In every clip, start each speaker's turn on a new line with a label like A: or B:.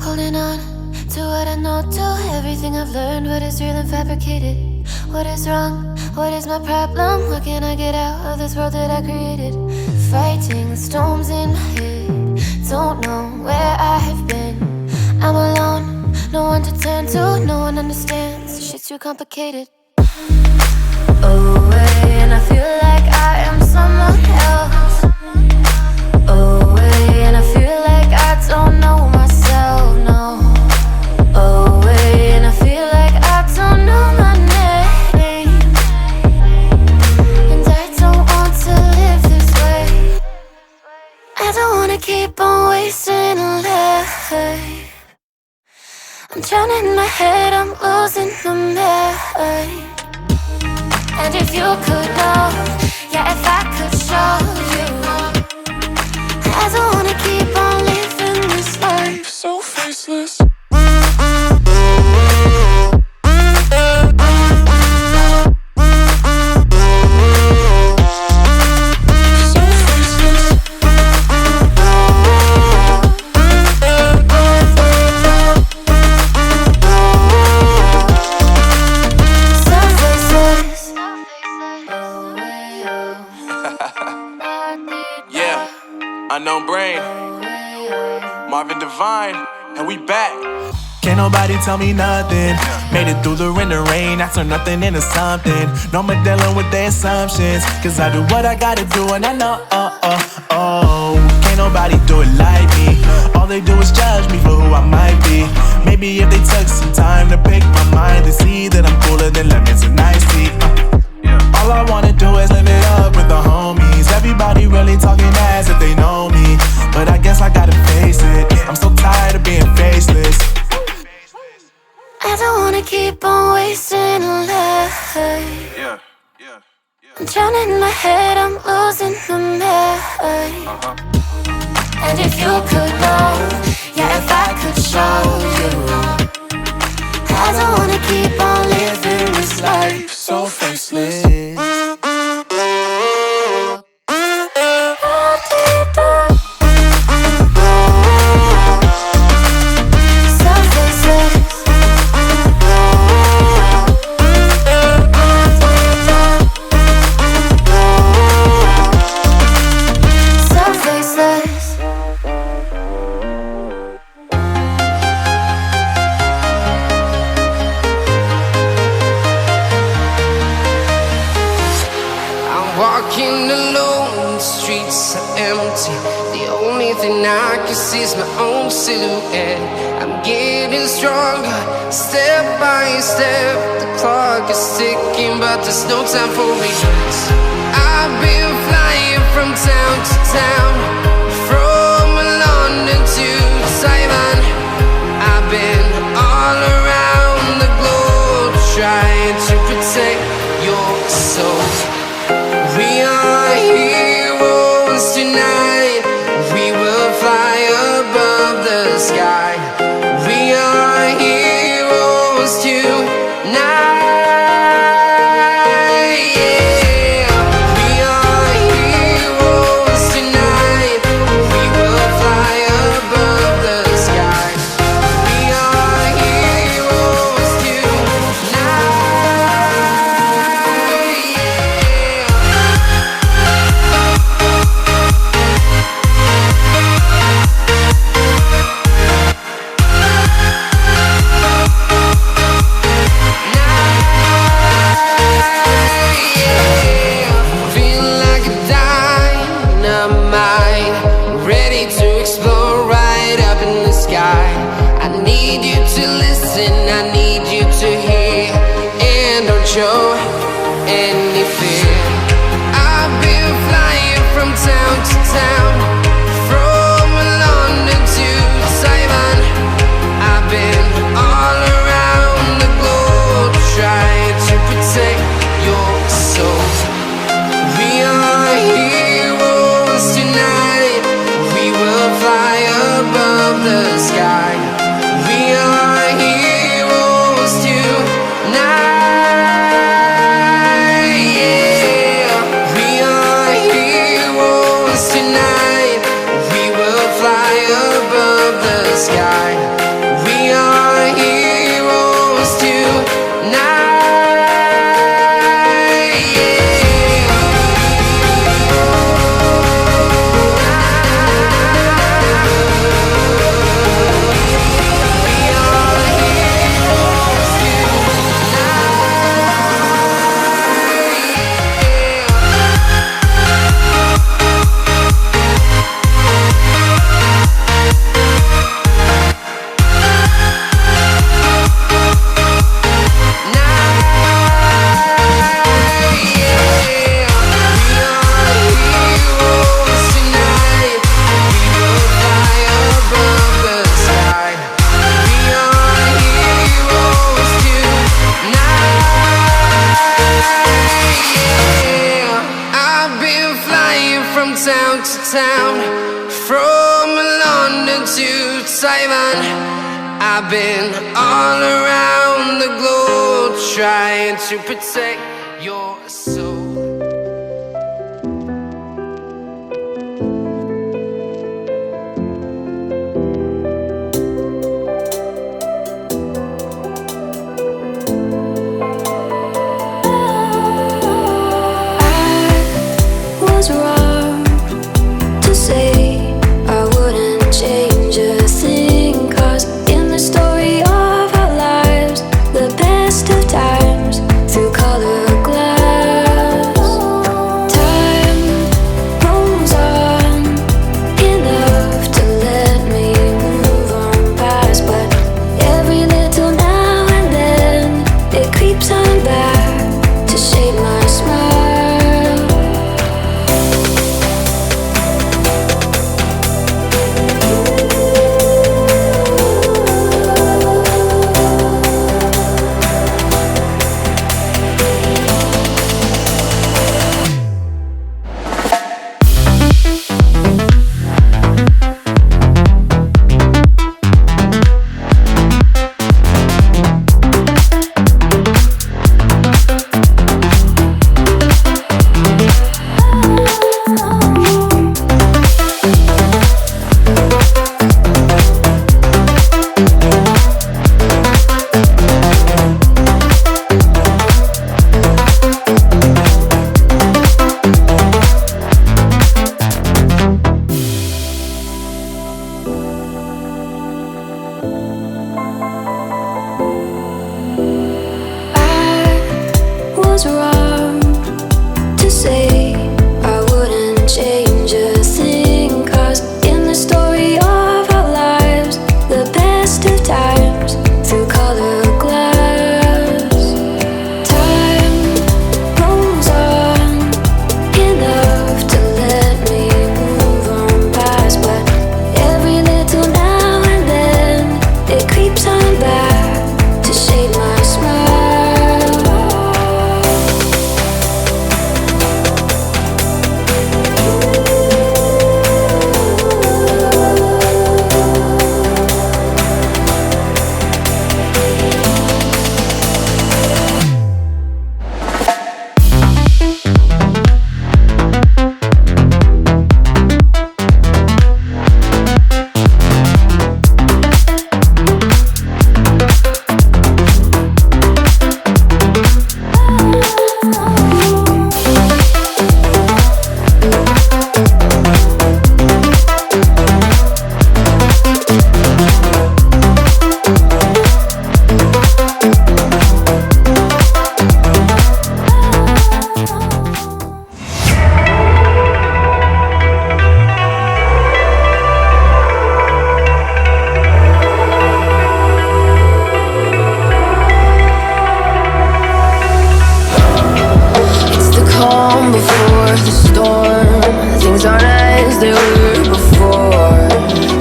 A: Holding on to what I know, to everything I've learned. What is real and fabricated? What is wrong? What is my problem? What can I get out of this world that I created? Fighting the storms in my head. Don't know where I have been. I'm alone, no one to turn to. No one understands, shit's too complicated. Away, and I feel like I am someone else. Away, and I feel like I don't know myself, no. Away, and I feel like I don't know my name. And I don't want to live this way. I don't wanna keep on wasting life. I'm drowning in my head, I'm losing my mind. And if you could know, yeah, if I could show you, I don't wanna keep on living this life so faceless.
B: Unknown Brain, Marvin Divine, and we back.
C: Can't nobody tell me nothing. Made it through the wind and rain, I turn nothing into something. No more dealing with their assumptions, cause I do what I gotta do and I know, can't nobody do it like me. All they do is judge me for who I might be. Maybe if they took some time to pick my mind, they see that I'm cooler than lemons and iced tea. All I wanna do is live it up with the homies. Everybody really talking as if they know me, but I guess I gotta face it. I'm so tired of being faceless.
A: I don't wanna keep on wasting life. I'm drowning in my head, I'm losing my mind. And if you could know, yeah, if I could show you, I don't wanna keep on living this life so faceless.
D: Walking alone, the streets are empty. The only thing I can see is my own silhouette. I'm getting stronger, step by step. The clock is ticking, but there's no time for regrets. I've been flying from town to town, from London to Taiwan. I've been all around the globe, trying to protect your soul. We are heroes tonight. We will fly above the sky. We are heroes tonight. Yeah. We are heroes tonight. We will fly above the sky. We are heroes tonight. I need you to listen, I need you to hear, and don't show any fear. I've been flying from town to town, from London to Taiwan. I've been all around the globe, trying to protect your soul. We are heroes tonight. We will fly above the sky. We are heroes tonight. Yeah. We are town to town, from London to Taiwan. I've been all around the globe trying to protect your soul.
A: Was wrong to say I wouldn't change a thing, 'cause in the story of our lives, the best of times through color glass, time rolls on enough to let me move on past, but every little now and then it creeps on back to shape my smile. Was wrong to say I wouldn't change a thing, 'cause in the story of our lives, the best of times through color glass, time rolls on enough to let me move on past, but every little now and then it creeps on back to shape my smile. Before the storm, things aren't as they were before.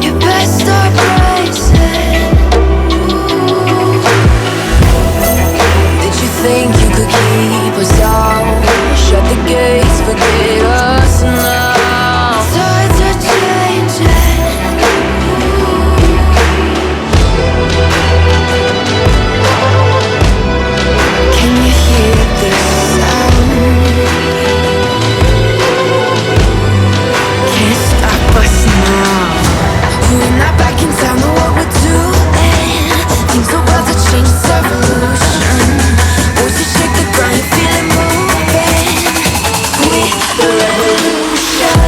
A: You best start rising. Did you think you could keep us out? Shut the gates, forget us now. Tides are changing. Can you hear this sound? Can't stop us now. We're not back in town, know what we're doing. Things are about to change, it's a revolution. Voices shake the ground, you feel it moving. We're the revolution.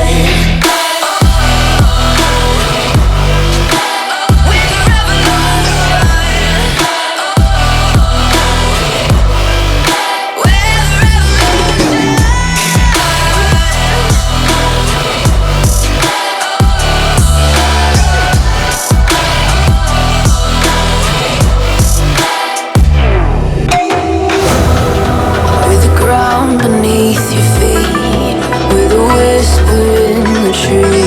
A: We're the revolution. We're the revolution. With the ground beneath your feet, with a whisper in the trees.